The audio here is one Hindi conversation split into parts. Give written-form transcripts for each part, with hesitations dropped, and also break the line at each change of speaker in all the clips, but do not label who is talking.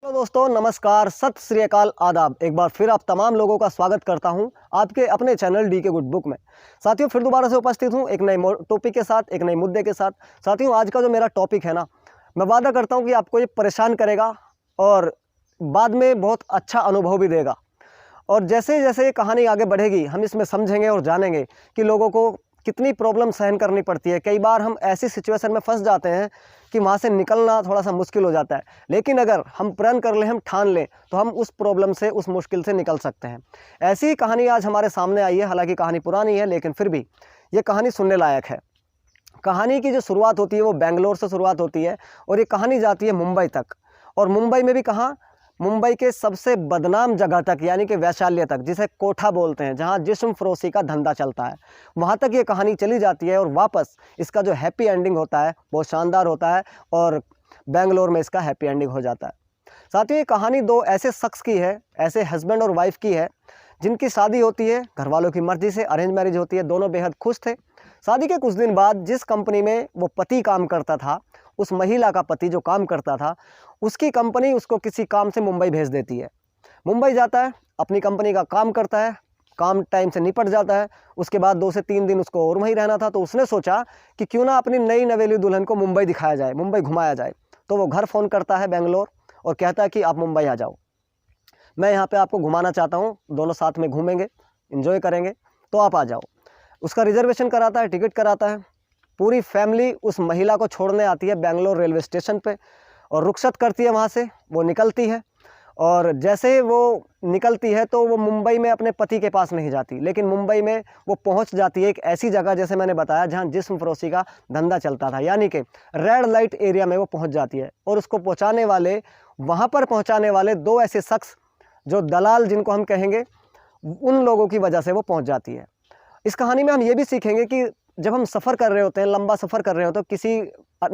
हेलो दोस्तों, नमस्कार, सत श्री अकाल, आदाब। एक बार फिर आप तमाम लोगों का स्वागत करता हूं आपके अपने चैनल डी के गुड बुक में। साथियों, फिर दोबारा से उपस्थित हूं एक नए टॉपिक के साथ, एक नए मुद्दे के साथ। साथियों, आज का जो मेरा टॉपिक है ना, मैं वादा करता हूं कि आपको ये परेशान करेगा और बाद में बहुत अच्छा अनुभव भी देगा। और जैसे जैसे ये कहानी आगे बढ़ेगी, हम इसमें समझेंगे और जानेंगे कि लोगों को कितनी प्रॉब्लम सहन करनी पड़ती है। कई बार हम ऐसी सिचुएशन में फंस जाते हैं कि वहाँ से निकलना थोड़ा सा मुश्किल हो जाता है, लेकिन अगर हम प्रण कर लें, हम ठान लें, तो हम उस प्रॉब्लम से, उस मुश्किल से निकल सकते हैं। ऐसी ही कहानी आज हमारे सामने आई है। हालांकि कहानी पुरानी है, लेकिन फिर भी ये कहानी सुनने लायक है। कहानी की जो शुरुआत होती है वो बेंगलोर से शुरुआत होती है और ये कहानी जाती है मुंबई तक। और मुंबई में भी कहाँ, मुंबई के सबसे बदनाम जगह तक, यानी कि वैशाल्य तक, जिसे कोठा बोलते हैं, जहाँ जिस्म फरोशी का धंधा चलता है, वहाँ तक ये कहानी चली जाती है। और वापस इसका जो हैप्पी एंडिंग होता है बहुत शानदार होता है और बेंगलोर में इसका हैप्पी एंडिंग हो जाता है। साथियों, ये कहानी दो ऐसे शख्स की है, ऐसे हस्बैंड और वाइफ की है, जिनकी शादी होती है घर वालों की मर्जी से, अरेंज मैरिज होती है। दोनों बेहद खुश थे। शादी के कुछ दिन बाद जिस कंपनी में वो पति काम करता था, उस महिला का पति जो काम करता था, उसकी कंपनी उसको किसी काम से मुंबई भेज देती है। मुंबई जाता है, अपनी कंपनी का काम करता है, काम टाइम से निपट जाता है। उसके बाद 2 से 3 दिन उसको और वहीं रहना था, तो उसने सोचा कि क्यों ना अपनी नई नवेली दुल्हन को मुंबई दिखाया जाए, मुंबई घुमाया जाए। तो वो घर फ़ोन करता है बेंगलोर और कहता है कि आप मुंबई आ जाओ, मैं यहाँ पे आपको घुमाना चाहता हूँ, दोनों साथ में घूमेंगे, एंजॉय करेंगे, तो आप आ जाओ। उसका रिजर्वेशन कराता है, टिकट कराता है। पूरी फैमिली उस महिला को छोड़ने आती है बेंगलोर रेलवे स्टेशन पे और रुखसत करती है वहाँ से। वो निकलती है और जैसे वो निकलती है तो वो मुंबई में अपने पति के पास नहीं जाती, लेकिन मुंबई में वो पहुँच जाती है एक ऐसी जगह, जैसे मैंने बताया, जहाँ जिस्म फरोशी का धंधा चलता था, यानी कि रेड लाइट एरिया में वो पहुँच जाती है। और उसको पहुँचाने वाले, वहाँ पर पहुँचाने वाले 2 ऐसे शख्स, जो दलाल जिनको हम कहेंगे, उन लोगों की वजह से वो पहुँच जाती है। इस कहानी में हम ये भी सीखेंगे कि जब हम सफ़र कर रहे होते हैं, लंबा सफ़र कर रहे होते हैं, तो किसी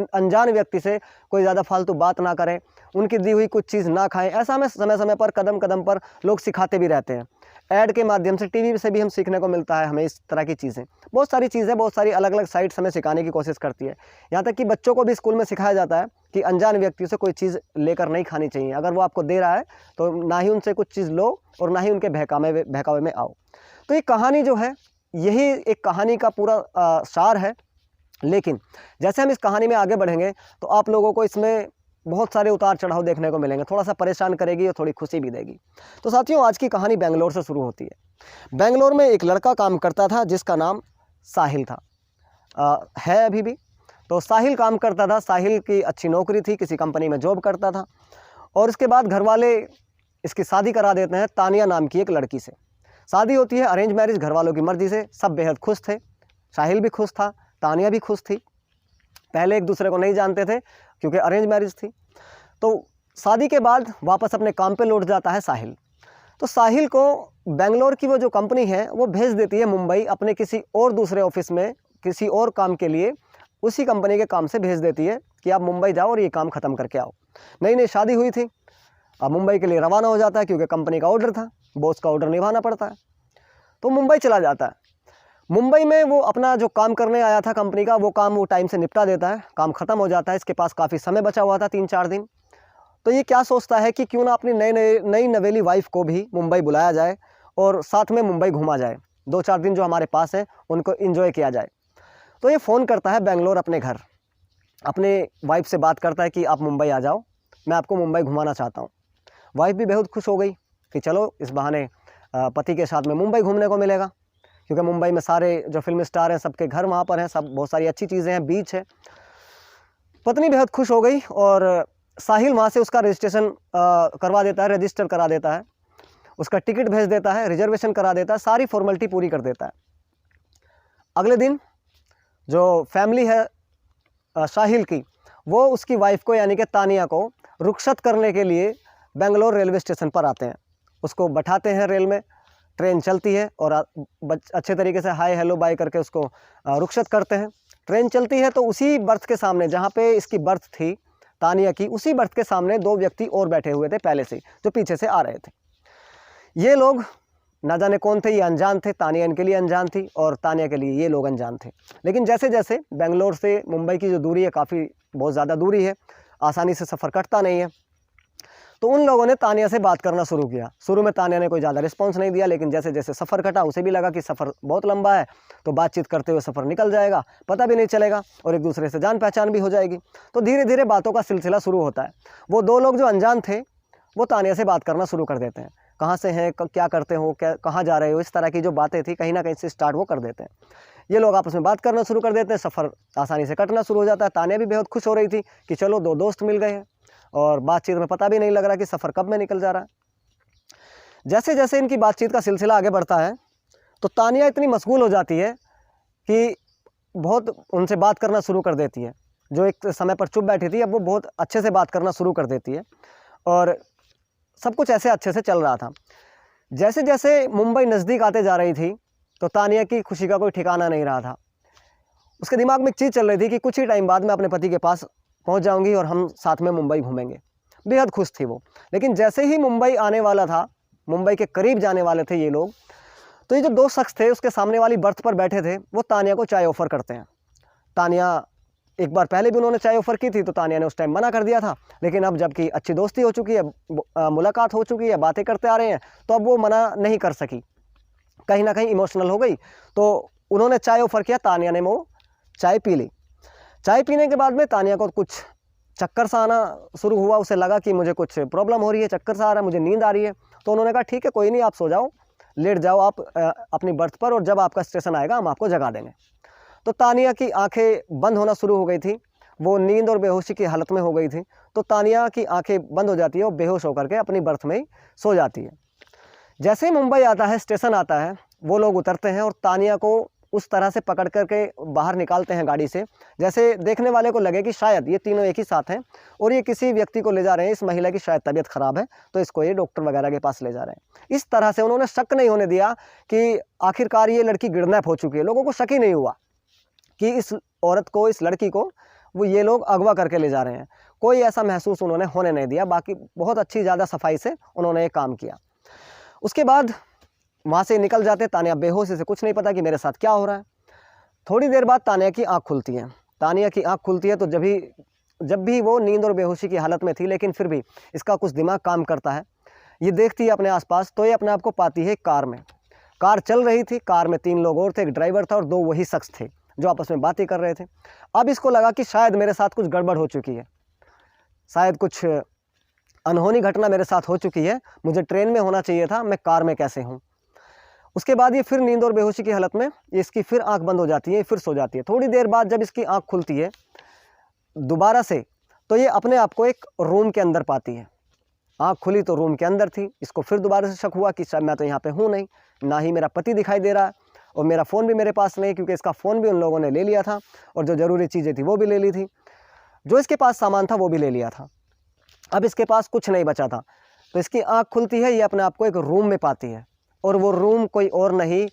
अनजान व्यक्ति से कोई ज़्यादा फालतू बात ना करें, उनकी दी हुई कुछ चीज़ ना खाएं। ऐसा हमें समय समय पर, कदम कदम पर लोग सिखाते भी रहते हैं। ऐड के माध्यम से, टीवी से भी हम सीखने को मिलता है हमें इस तरह की चीज़ें। बहुत सारी चीज़ें, बहुत सारी अलग अलग साइट्स हमें सिखाने की कोशिश करती है। यहाँ तक कि बच्चों को भी स्कूल में सिखाया जाता है कि अनजान व्यक्ति से कोई चीज़ लेकर नहीं खानी चाहिए। अगर वो आपको दे रहा है तो ना ही उनसे कुछ चीज़ लो और ना ही उनके बहकावे में आओ। तो ये कहानी जो है, यही एक कहानी का पूरा सार है। लेकिन जैसे हम इस कहानी में आगे बढ़ेंगे तो आप लोगों को इसमें बहुत सारे उतार चढ़ाव देखने को मिलेंगे, थोड़ा सा परेशान करेगी और थोड़ी खुशी भी देगी। तो साथियों, आज की कहानी बेंगलोर से शुरू होती है। बेंगलोर में एक लड़का काम करता था जिसका नाम साहिल था, है अभी भी। तो साहिल काम करता था, साहिल की अच्छी नौकरी थी, किसी कंपनी में जॉब करता था। और इसके बाद घर वाले इसकी शादी करा देते हैं तानिया नाम की एक लड़की से। शादी होती है अरेंज मैरिज, घर वालों की मर्जी से। सब बेहद खुश थे, साहिल भी खुश था, तानिया भी खुश थी। पहले एक दूसरे को नहीं जानते थे क्योंकि अरेंज मैरिज थी। तो शादी के बाद वापस अपने काम पे लौट जाता है साहिल। तो साहिल को बेंगलोर की वो जो कंपनी है वो भेज देती है मुंबई, अपने किसी और दूसरे ऑफिस में किसी और काम के लिए। उसी कंपनी के काम से भेज देती है कि आप मुंबई जाओ और ये काम ख़त्म करके आओ। नई नई शादी हुई थी, अब मुंबई के लिए रवाना हो जाता है क्योंकि कंपनी का ऑर्डर था, बॉस का ऑर्डर निभाना पड़ता है। तो मुंबई चला जाता है। मुंबई में वो अपना जो काम करने आया था कंपनी का, वो काम वो टाइम से निपटा देता है, काम ख़त्म हो जाता है। इसके पास काफ़ी समय बचा हुआ था, 3-4 दिन। तो ये क्या सोचता है कि क्यों ना अपनी नई नवेली वाइफ को भी मुंबई बुलाया जाए और साथ में मुंबई घूमा जाए। 2-4 दिन जो हमारे पास है उनको एंजॉय किया जाए। तो ये फ़ोन करता है बेंगलोर अपने घर, अपने वाइफ से बात करता है कि आप मुंबई आ जाओ, मैं आपको मुंबई घुमाना चाहता हूँ। वाइफ भी बेहद खुश हो गई कि चलो इस बहाने पति के साथ में मुंबई घूमने को मिलेगा, क्योंकि मुंबई में सारे जो फिल्म स्टार हैं सबके घर वहाँ पर हैं, सब बहुत सारी अच्छी चीज़ें हैं, बीच है। पत्नी बेहद खुश हो गई और साहिल वहाँ से उसका रजिस्ट्रेशन करवा देता है, रजिस्टर करा देता है, उसका टिकट भेज देता है, रिजर्वेशन करा देता है, सारी फॉर्मेलिटी पूरी कर देता है। अगले दिन जो फैमिली है साहिल की, वो उसकी वाइफ को यानी कि तानिया को रुखसत करने के लिए बेंगलोर रेलवे स्टेशन पर आते हैं। उसको बैठाते हैं रेल में, ट्रेन चलती है और अच्छे तरीके से हाय हेलो बाय करके उसको रुखसत करते हैं। ट्रेन चलती है तो उसी बर्थ के सामने, जहाँ पे इसकी बर्थ थी तानिया की, उसी बर्थ के सामने 2 व्यक्ति और बैठे हुए थे पहले से, जो पीछे से आ रहे थे। ये लोग ना जाने कौन थे, ये अनजान थे। तानिया इनके लिए अनजान थी और तानिया के लिए ये लोग अनजान थे। लेकिन जैसे जैसे बेंगलोर से मुंबई की जो दूरी है, काफ़ी बहुत ज़्यादा दूरी है, आसानी से सफ़र कटता नहीं है। तो उन लोगों ने तानिया से बात करना शुरू किया। शुरू में तानिया ने कोई ज़्यादा रिस्पॉन्स नहीं दिया, लेकिन जैसे जैसे सफ़र कटा उसे भी लगा कि सफ़र बहुत लंबा है, तो बातचीत करते हुए सफ़र निकल जाएगा, पता भी नहीं चलेगा और एक दूसरे से जान पहचान भी हो जाएगी। तो धीरे धीरे बातों का सिलसिला शुरू होता है। वो दो लोग जो अनजान थे वो तानिया से बात करना शुरू कर देते हैं। कहाँ से हैं, क्या करते हो, क्या कहाँ जा रहे हो, इस तरह की जो बातें थी कहीं ना कहीं से स्टार्ट वो कर देते हैं। ये लोग आपस में बात करना शुरू कर देते हैं, सफ़र आसानी से कटना शुरू हो जाता है। तानिया भी बेहद खुश हो रही थी कि चलो दो दोस्त मिल गए हैं और बातचीत में पता भी नहीं लग रहा कि सफ़र कब में निकल जा रहा है। जैसे जैसे इनकी बातचीत का सिलसिला आगे बढ़ता है तो तानिया इतनी मशगूल हो जाती है कि बहुत उनसे बात करना शुरू कर देती है। जो एक समय पर चुप बैठी थी अब वो बहुत अच्छे से बात करना शुरू कर देती है और सब कुछ ऐसे अच्छे से चल रहा था। जैसे जैसे मुंबई नज़दीक आते जा रही थी तो तानिया की खुशी का कोई ठिकाना नहीं रहा था। उसके दिमाग में एक चीज़ चल रही थी कि कुछ ही टाइम बाद मैं अपने पति के पास पहुंच जाऊंगी और हम साथ में मुंबई घूमेंगे। बेहद खुश थी वो। लेकिन जैसे ही मुंबई आने वाला था, मुंबई के करीब जाने वाले थे ये लोग, तो ये जो दो शख्स थे उसके सामने वाली बर्थ पर बैठे थे वो तानिया को चाय ऑफ़र करते हैं। तानिया एक बार पहले भी उन्होंने चाय ऑफ़र की थी तो तानिया ने उस टाइम मना कर दिया था, लेकिन अब जबकि अच्छी दोस्ती हो चुकी है, मुलाकात हो चुकी है, बातें करते आ रहे हैं, तो अब वो मना नहीं कर सकी, कहीं ना कहीं इमोशनल हो गई। तो उन्होंने चाय ऑफ़र किया, तानिया ने वो चाय पी ली। चाय पीने के बाद में तानिया को कुछ चक्कर सा आना शुरू हुआ। उसे लगा कि मुझे कुछ प्रॉब्लम हो रही है, चक्कर सा आ रहा है, मुझे नींद आ रही है। तो उन्होंने कहा ठीक है कोई नहीं, आप सो जाओ, लेट जाओ आप अपनी बर्थ पर और जब आपका स्टेशन आएगा हम आपको जगा देंगे। तो तानिया की आंखें बंद होना शुरू हो गई थी, वो नींद और बेहोशी की हालत में हो गई थी। तो तानिया की आंखें बंद हो जाती है, वो बेहोश होकर के अपनी बर्थ में ही सो जाती है। जैसे ही मुंबई आता है, स्टेशन आता है, वो लोग उतरते हैं और तानिया को उस तरह से पकड़ करके बाहर निकालते हैं गाड़ी से, जैसे देखने वाले को लगे कि शायद ये तीनों एक ही साथ हैं और ये किसी व्यक्ति को ले जा रहे हैं, इस महिला की शायद तबीयत ख़राब है तो इसको ये डॉक्टर वगैरह के पास ले जा रहे हैं। इस तरह से उन्होंने शक नहीं होने दिया कि आखिरकार ये लड़की किडनैप हो चुकी है। लोगों को शक ही नहीं हुआ कि इस औरत को, इस लड़की को वो ये लोग अगवा करके ले जा रहे हैं। कोई ऐसा महसूस उन्होंने होने नहीं दिया। बाकी बहुत अच्छी ज़्यादा सफाई से उन्होंने ये काम किया। उसके बाद वहाँ से निकल जाते। तानिया बेहोशी से कुछ नहीं पता कि मेरे साथ क्या हो रहा है। थोड़ी देर बाद तानिया की आँख खुलती है। तानिया की आँख खुलती है तो जब भी वो नींद और बेहोशी की हालत में थी, लेकिन फिर भी इसका कुछ दिमाग काम करता है। ये देखती है अपने आसपास तो ये अपने आप को पाती है कार में। कार चल रही थी, कार में 3 लोग और थे, एक ड्राइवर था और 2 वही शख्स थे जो आपस में बातें कर रहे थे। अब इसको लगा कि शायद मेरे साथ कुछ गड़बड़ हो चुकी है, शायद कुछ अनहोनी घटना मेरे साथ हो चुकी है, मुझे ट्रेन में होना चाहिए था, मैं कार में कैसे हूँ। उसके बाद ये फिर नींद और बेहोशी की हालत में इसकी फिर आंख बंद हो जाती है, फिर सो जाती है। थोड़ी देर बाद जब इसकी आंख खुलती है दोबारा से, तो ये अपने आप को एक रूम के अंदर पाती है। आंख खुली तो रूम के अंदर थी। इसको फिर दोबारा से शक हुआ कि शायद मैं तो यहाँ पे हूँ नहीं, ना ही मेरा पति दिखाई दे रहा है और मेरा फ़ोन भी मेरे पास नहीं, क्योंकि इसका फ़ोन भी उन लोगों ने ले लिया था और जो ज़रूरी चीज़ें थी वो भी ले ली थी, जो इसके पास सामान था वो भी ले लिया था। अब इसके पास कुछ नहीं बचा था। तो इसकी आंख खुलती है, ये अपने आप को एक रूम में पाती है और वो रूम कोई और नहीं,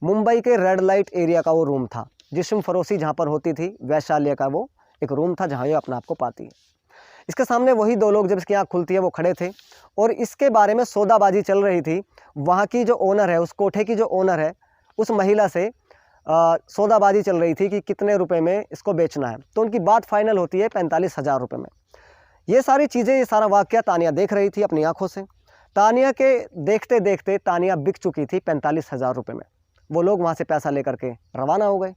मुंबई के रेड लाइट एरिया का वो रूम था। जिस्म फरोशी जहाँ पर होती थी वैशाल्य का वो एक रूम था जहाँ ये अपने आप को पाती है। इसके सामने वही 2 लोग जब इसकी आँख खुलती है वो खड़े थे और इसके बारे में सौदाबाजी चल रही थी। वहाँ की जो ओनर है, उस कोठे की जो ओनर है, उस महिला से सौदाबाजी चल रही थी कि कितने रुपए में इसको बेचना है। तो उनकी बात फाइनल होती है 45,000 रुपये में। ये सारी चीज़ें, ये सारा वाक़या तानिया देख रही थी अपनी आँखों से। तानिया के देखते देखते तानिया बिक चुकी थी 45,000 रुपये में। वो लोग वहाँ से पैसा लेकर के रवाना हो गए।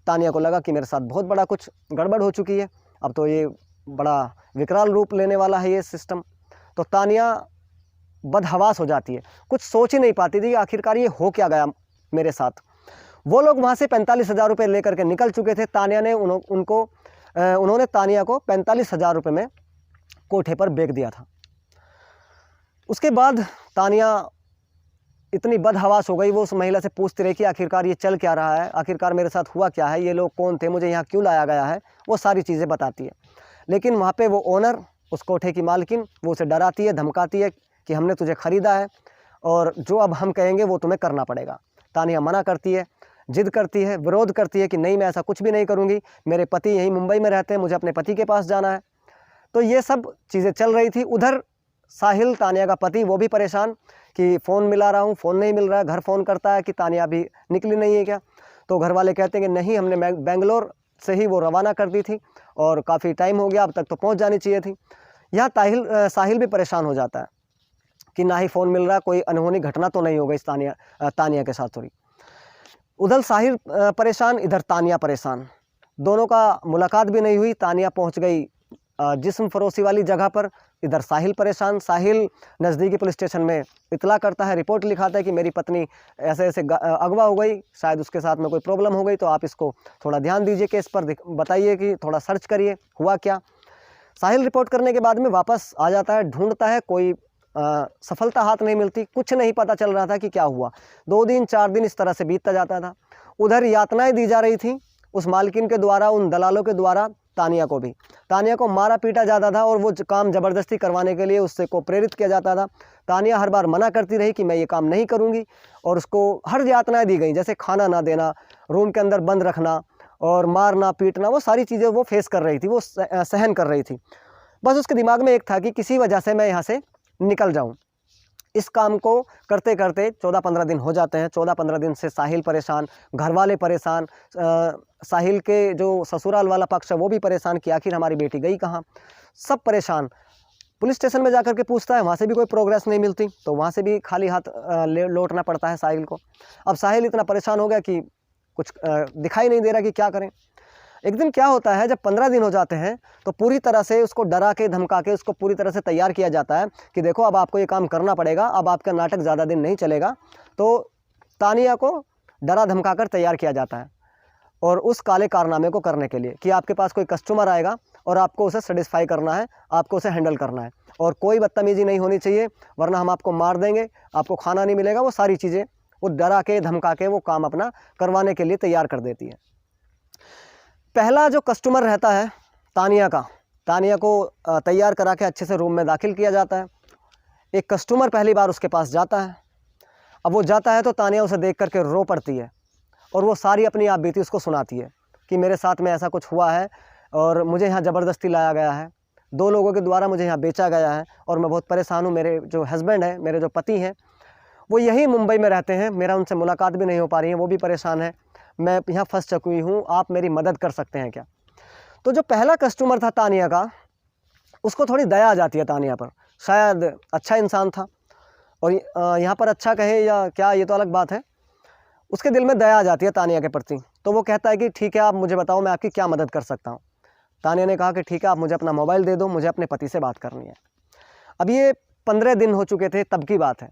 तानिया को लगा कि मेरे साथ बहुत बड़ा कुछ गड़बड़ हो चुकी है, अब तो ये बड़ा विकराल रूप लेने वाला है ये सिस्टम। तो तानिया बदहवास हो जाती है, कुछ सोच ही नहीं पाती थी आखिरकार ये हो क्या गया मेरे साथ। वो लोग वहाँ से 45,000 रुपये लेकर के निकल चुके थे। तानिया ने उन्होंने तानिया को 45,000 रुपये में कोठे पर बेच दिया था। उसके बाद तानिया इतनी बदहवास हो गई, वो उस महिला से पूछती रही कि आखिरकार ये चल क्या रहा है, आखिरकार मेरे साथ हुआ क्या है, ये लोग कौन थे, मुझे यहाँ क्यों लाया गया है। वो सारी चीज़ें बताती है। लेकिन वहाँ पे वो ओनर, उस कोठे की मालकिन, वो उसे डराती है, धमकाती है कि हमने तुझे ख़रीदा है और जो अब हम कहेंगे वो तुम्हें करना पड़ेगा। तानिया मना करती है, जिद करती है, विरोध करती है कि नहीं, मैं ऐसा कुछ भी नहीं करूँगी, मेरे पति यहीं मुंबई में रहते हैं, मुझे अपने पति के पास जाना है। तो ये सब चीज़ें चल रही थी। उधर साहिल, तानिया का पति, वो भी परेशान कि फ़ोन मिला रहा हूँ, फ़ोन नहीं मिल रहा है। घर फ़ोन करता है कि तानिया अभी निकली नहीं है क्या। तो घर वाले कहते हैं कि नहीं, हमने बेंगलोर से ही वो रवाना कर दी थी और काफ़ी टाइम हो गया, अब तक तो पहुँच जानी चाहिए थी। यहाँ साहिल भी परेशान हो जाता है कि ना ही फ़ोन मिल रहा, कोई अनहोनी घटना तो नहीं हो गई इस तानिया के साथ। सॉरी, उधर साहिल परेशान, इधर तानिया परेशान, दोनों का मुलाकात भी नहीं हुई। तानिया पहुंच गई जिस्म फरोशी वाली जगह पर, इधर साहिल परेशान। साहिल नज़दीकी पुलिस स्टेशन में इतला करता है, रिपोर्ट लिखाता है कि मेरी पत्नी ऐसे ऐसे अगवा हो गई, शायद उसके साथ में कोई प्रॉब्लम हो गई, तो आप इसको थोड़ा ध्यान दीजिए, केस पर बताइए, कि थोड़ा सर्च करिए हुआ क्या। साहिल रिपोर्ट करने के बाद में वापस आ जाता है, ढूंढता है, कोई सफलता हाथ नहीं मिलती, कुछ नहीं पता चल रहा था कि क्या हुआ। 2 दिन 4 दिन इस तरह से बीतता जाता था। उधर यातनाएं दी जा रही थी उस मालकिन के द्वारा, उन दलालों के द्वारा तानिया को भी। तानिया को मारा पीटा जाता था और वो काम ज़बरदस्ती करवाने के लिए उससे को प्रेरित किया जाता था। तानिया हर बार मना करती रही कि मैं ये काम नहीं करूँगी, और उसको हर यातनाएं दी गई, जैसे खाना ना देना, रूम के अंदर बंद रखना और मारना पीटना, वो सारी चीज़ें वो फेस कर रही थी, वो सहन कर रही थी। बस उसके दिमाग में एक था कि किसी वजह से मैं यहाँ से निकल जाऊँ। इस काम को करते करते 14-15 दिन हो जाते हैं। 14-15 दिन से साहिल परेशान, घर वाले परेशान, साहिल के जो ससुराल वाला पक्ष है वो भी परेशान कि आखिर हमारी बेटी गई कहाँ, सब परेशान। पुलिस स्टेशन में जाकर के पूछता है, वहाँ से भी कोई प्रोग्रेस नहीं मिलती, तो वहाँ से भी खाली हाथ लौटना पड़ता है साहिल को। अब साहिल इतना परेशान हो गया कि कुछ दिखाई नहीं दे रहा कि क्या करें। एक दिन क्या होता है, जब 15 दिन हो जाते हैं तो पूरी तरह से उसको डरा के धमका के उसको पूरी तरह से तैयार किया जाता है कि देखो अब आपको ये काम करना पड़ेगा, अब आपका नाटक ज़्यादा दिन नहीं चलेगा। तो तानिया को डरा धमका कर तैयार किया जाता है, और उस काले कारनामे को करने के लिए कि आपके पास कोई कस्टमर आएगा और आपको उसे सेटिस्फाई करना है, आपको उसे हैंडल करना है, और कोई बदतमीज़ी नहीं होनी चाहिए, वरना हम आपको मार देंगे, आपको खाना नहीं मिलेगा। वो सारी चीज़ें वो डरा के धमका के वो काम अपना करवाने के लिए तैयार कर देती है। पहला जो कस्टमर रहता है तानिया को तैयार करा के अच्छे से रूम में दाखिल किया जाता है। एक कस्टमर पहली बार उसके पास जाता है। अब वो जाता है तो तानिया उसे देख करके रो पड़ती है, और वो सारी अपनी आप बीती उसको सुनाती है कि मेरे साथ में ऐसा कुछ हुआ है और मुझे यहाँ ज़बरदस्ती लाया गया है, 2 लोगों के द्वारा मुझे यहाँ बेचा गया है, और मैं बहुत परेशान हूँ। मेरे जो हस्बैंड हैं, मेरे जो पति हैं, वो यहीं मुंबई में रहते हैं, मेरा उनसे मुलाकात भी नहीं हो पा रही है, वो भी परेशान है, मैं यहाँ फंस चुकी हूँ, आप मेरी मदद कर सकते हैं क्या। तो जो पहला कस्टमर था तानिया का, उसको थोड़ी दया आ जाती है तानिया पर, शायद अच्छा इंसान था, और यहाँ पर अच्छा कहे या क्या ये तो अलग बात है, उसके दिल में दया आ जाती है तानिया के प्रति। तो वो कहता है कि ठीक है, आप मुझे बताओ मैं आपकी क्या मदद कर सकता हूँ। तानिया ने कहा कि ठीक है, आप मुझे अपना मोबाइल दे दो, मुझे अपने पति से बात करनी है। अब ये 15 दिन हो चुके थे, तब की बात है।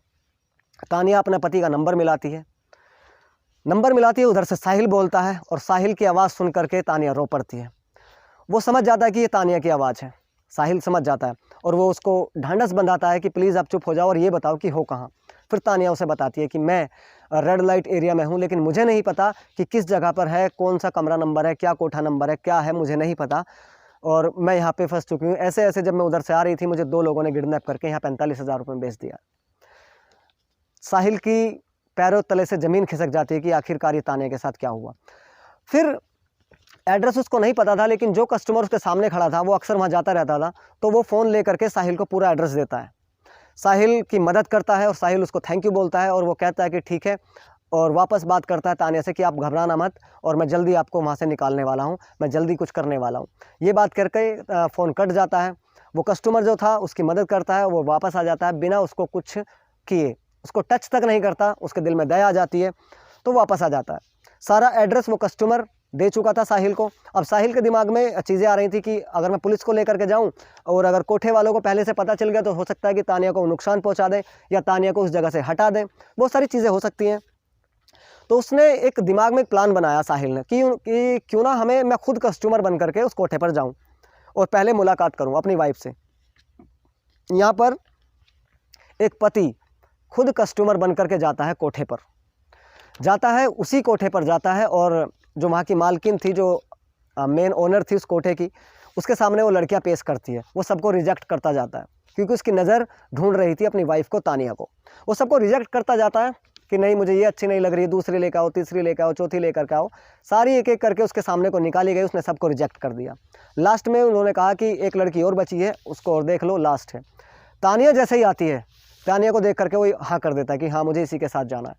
तानिया अपने पति का नंबर मिलाती है, उधर से साहिल बोलता है, और साहिल की आवाज़ सुन करके तानिया रो पड़ती है। वो समझ जाता है कि ये तानिया की आवाज़ है, साहिल समझ जाता है, और वो उसको ढांढस बंधाता है कि प्लीज़ आप चुप हो जाओ और ये बताओ कि हो कहाँ। फिर तानिया उसे बताती है कि मैं रेड लाइट एरिया में हूँ, लेकिन मुझे नहीं पता कि किस जगह पर है, कौन सा कमरा नंबर है, क्या कोठा नंबर है, क्या है, मुझे नहीं पता, और मैं यहाँ पे फंस चुकी हूँ। ऐसे ऐसे जब मैं उधर से आ रही थी, मुझे 2 लोगों ने किडनैप करके यहाँ 45,000 रुपये में बेच दिया। साहिल की पैरों तले से ज़मीन खिसक जाती है कि आखिरकार ये तानिया के साथ क्या हुआ। फिर एड्रेस उसको नहीं पता था, लेकिन जो कस्टमर उसके सामने खड़ा था वो अक्सर वहाँ जाता रहता था, तो वो फ़ोन ले करके साहिल को पूरा एड्रेस देता है, साहिल की मदद करता है, और साहिल उसको थैंक यू बोलता है, और वो कहता है कि ठीक है, और वापस बात करता है तानिया से कि आप घबराना मत, और मैं जल्दी आपको वहाँ से निकालने वाला हूँ, मैं जल्दी कुछ करने वाला हूँ। ये बात करके फ़ोन कट जाता है। वो कस्टमर जो था उसकी मदद करता है, वो वापस आ जाता है बिना उसको कुछ किए, उसको टच तक नहीं करता, उसके दिल में दया आ जाती है, तो वापस आ जाता है। सारा एड्रेस वो कस्टमर दे चुका था साहिल को। अब साहिल के दिमाग में चीज़ें आ रही थी कि अगर मैं पुलिस को लेकर के जाऊं, और अगर कोठे वालों को पहले से पता चल गया तो हो सकता है कि तानिया को नुकसान पहुंचा दे, या तानिया को उस जगह से हटा दें, बहुत सारी चीज़ें हो सकती हैं। तो उसने एक दिमाग में एक प्लान बनाया साहिल ने कि क्यों ना मैं खुद कस्टमर बन करके उस कोठे पर जाऊँ और पहले मुलाकात करूँ अपनी वाइफ से। यहाँ पर एक पति खुद कस्टमर बन करके जाता है कोठे पर, जाता है उसी कोठे पर जाता है, और जो वहाँ की मालकिन थी, जो मेन ओनर थी उस कोठे की, उसके सामने वो लड़कियाँ पेश करती है। वो सबको रिजेक्ट करता जाता है, क्योंकि उसकी नज़र ढूंढ रही थी अपनी वाइफ को, तानिया को। वो सबको रिजेक्ट करता जाता है कि नहीं, मुझे ये अच्छी नहीं लग रही, दूसरी लेकर आओ, तीसरी लेकर आओ, चौथी लेकर के आओ। सारी एक एक करके उसके सामने को निकाली गई, उसने सबको रिजेक्ट कर दिया। लास्ट में उन्होंने कहा कि एक लड़की और बची है, उसको और देख लो, लास्ट है। तानिया जैसे ही आती है, तानिया को देख करके वो हाँ कर देता है कि हाँ मुझे इसी के साथ जाना है।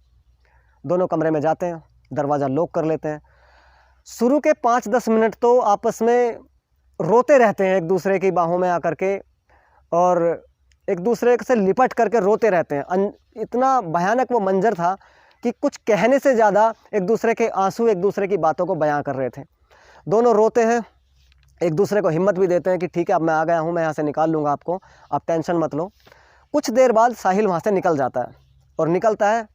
दोनों कमरे में जाते हैं, दरवाज़ा लॉक कर लेते हैं। शुरू के 5-10 मिनट तो आपस में रोते रहते हैं, एक दूसरे की बाहों में आकर के और एक दूसरे से लिपट करके रोते रहते हैं। इतना भयानक वो मंजर था कि कुछ कहने से ज़्यादा एक दूसरे के आंसू एक दूसरे की बातों को बयां कर रहे थे। दोनों रोते हैं, एक दूसरे को हिम्मत भी देते हैं कि ठीक है, अब मैं आ गया हूँ, मैं यहाँ से निकाल लूँगा आपको, आप टेंशन मत लो। कुछ देर बाद साहिल वहाँ से निकल जाता है और निकलता है,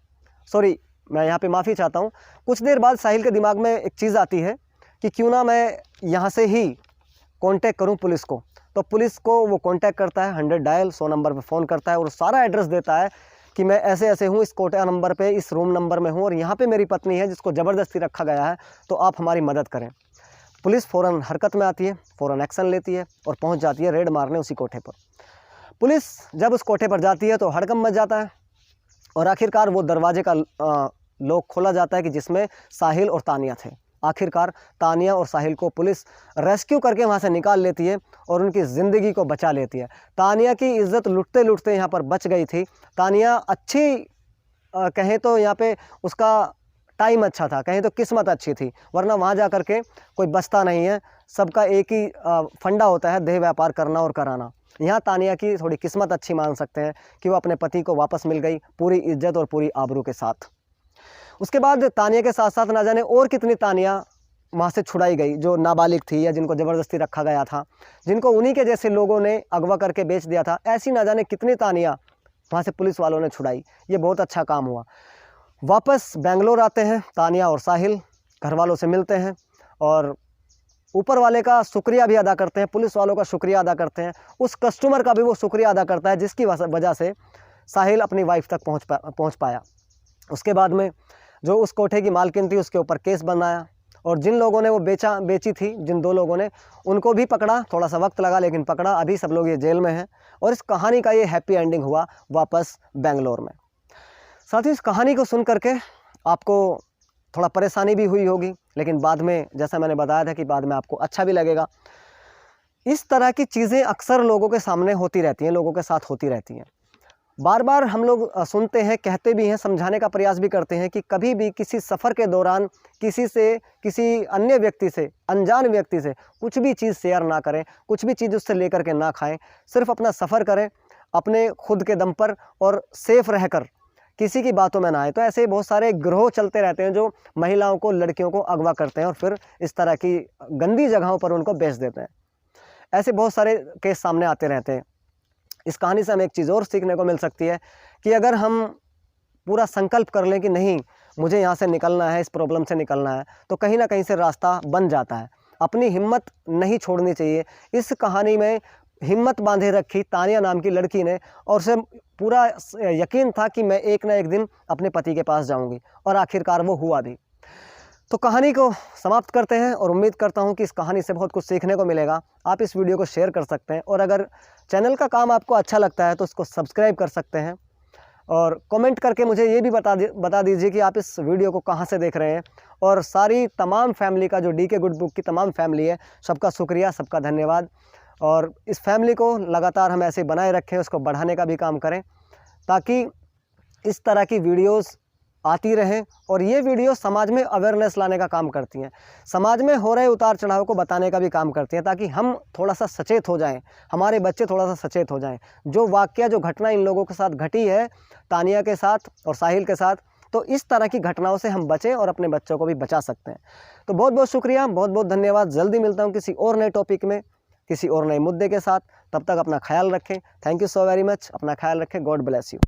सॉरी मैं यहाँ पे माफ़ी चाहता हूँ, कुछ देर बाद साहिल के दिमाग में एक चीज़ आती है कि क्यों ना मैं यहाँ से ही कांटेक्ट करूँ पुलिस को। तो पुलिस को वो कांटेक्ट करता है, 100 डायल 100 नंबर पे फ़ोन करता है और सारा एड्रेस देता है कि मैं ऐसे ऐसे हूँ, इस कोटा नंबर पे, इस रूम नंबर में हूँ और यहाँ पे मेरी पत्नी है जिसको ज़बरदस्ती रखा गया है, तो आप हमारी मदद करें। पुलिस फ़ौरन हरकत में आती है, फ़ौरन एक्शन लेती है और पहुँच जाती है रेड मारने उसी कोठे पर। पुलिस जब उस कोठे पर जाती है तो हड़कंप मच जाता है और आखिरकार वो दरवाजे का लॉक खोला जाता है कि जिसमें साहिल और तानिया थे। आखिरकार तानिया और साहिल को पुलिस रेस्क्यू करके वहाँ से निकाल लेती है और उनकी ज़िंदगी को बचा लेती है। तानिया की इज़्ज़त लुटते लुटते यहाँ पर बच गई थी। तानिया अच्छी कहें तो यहाँ पे उसका टाइम अच्छा था, कहें तो किस्मत अच्छी थी, वरना वहाँ जा कर के कोई बचता नहीं है। सबका एक ही फंडा होता है, देह व्यापार करना और कराना। यहाँ तानिया की थोड़ी किस्मत अच्छी मान सकते हैं कि वो अपने पति को वापस मिल गई पूरी इज्जत और पूरी आबरू के साथ। उसके बाद तानिया के साथ साथ ना जाने और कितनी तानिया वहाँ से छुड़ाई गई जो नाबालिग थी या जिनको ज़बरदस्ती रखा गया था, जिनको उन्हीं के जैसे लोगों ने अगवा करके बेच दिया था। ऐसी ना जाने कितनी तानिया वहाँ से पुलिस वालों ने छुड़ाई। ये बहुत अच्छा काम हुआ। वापस बेंगलोर आते हैं तानिया और साहिल, घर वालों से मिलते हैं और ऊपर वाले का शुक्रिया भी अदा करते हैं, पुलिस वालों का शुक्रिया अदा करते हैं, उस कस्टमर का भी वो शुक्रिया अदा करता है जिसकी वजह से साहिल अपनी वाइफ तक पहुँच पाया। उसके बाद में जो उस कोठे की मालकिन थी उसके ऊपर केस बनाया और जिन लोगों ने वो बेची थी, जिन 2 लोगों ने, उनको भी पकड़ा। थोड़ा सा वक्त लगा लेकिन पकड़ा। अभी सब लोग ये जेल में हैं और इस कहानी का ये हैप्पी एंडिंग हुआ वापस बेंगलोर में। साथ ही इस कहानी को सुन करके आपको थोड़ा परेशानी भी हुई होगी, लेकिन बाद में जैसा मैंने बताया था कि बाद में आपको अच्छा भी लगेगा। इस तरह की चीज़ें अक्सर लोगों के सामने होती रहती हैं, लोगों के साथ होती रहती हैं। बार बार हम लोग सुनते हैं, कहते भी हैं, समझाने का प्रयास भी करते हैं कि कभी भी किसी सफ़र के दौरान किसी अन्य व्यक्ति से, अनजान व्यक्ति से कुछ भी चीज़ शेयर ना करें, कुछ भी चीज़ उससे लेकर के ना खाएं। सिर्फ अपना सफ़र करें अपने खुद के दम पर और सेफ़ रहकर, किसी की बातों में ना आए। तो ऐसे बहुत सारे गिरोह चलते रहते हैं जो महिलाओं को, लड़कियों को अगवा करते हैं और फिर इस तरह की गंदी जगहों पर उनको बेच देते हैं। ऐसे बहुत सारे केस सामने आते रहते हैं। इस कहानी से हमें एक चीज़ और सीखने को मिल सकती है कि अगर हम पूरा संकल्प कर लें कि नहीं, मुझे यहाँ से निकलना है, इस प्रॉब्लम से निकलना है, तो कहीं ना कहीं से रास्ता बन जाता है। अपनी हिम्मत नहीं छोड़नी चाहिए। इस कहानी में हिम्मत बांधे रखी तानिया नाम की लड़की ने और उसे पूरा यकीन था कि मैं एक ना एक दिन अपने पति के पास जाऊंगी और आखिरकार वो हुआ भी। तो कहानी को समाप्त करते हैं और उम्मीद करता हूं कि इस कहानी से बहुत कुछ सीखने को मिलेगा। आप इस वीडियो को शेयर कर सकते हैं और अगर चैनल का काम आपको अच्छा लगता है तो इसको सब्सक्राइब कर सकते हैं और कमेंट करके मुझे ये भी बता दीजिए कि आप इस वीडियो को कहाँ से देख रहे हैं। और सारी तमाम फैमिली का, जो डीके गुड बुक की तमाम फैमिली है, सबका शुक्रिया, सबका धन्यवाद। और इस फैमिली को लगातार हम ऐसे बनाए रखें, उसको बढ़ाने का भी काम करें ताकि इस तरह की वीडियोस आती रहें और ये वीडियो समाज में अवेयरनेस लाने का काम करती हैं, समाज में हो रहे उतार चढ़ाव को बताने का भी काम करती हैं, ताकि हम थोड़ा सा सचेत हो जाएं, हमारे बच्चे थोड़ा सा सचेत हो जाएं। जो वाकया, जो घटना इन लोगों के साथ घटी है, तानिया के साथ और साहिल के साथ, तो इस तरह की घटनाओं से हम बचें और अपने बच्चों को भी बचा सकते हैं। तो बहुत बहुत शुक्रिया, बहुत बहुत धन्यवाद। जल्दी मिलता हूँ किसी और नए टॉपिक में, किसी और नए मुद्दे के साथ। तब तक अपना ख्याल रखें। Thank you so very much. अपना ख्याल रखें। God bless you.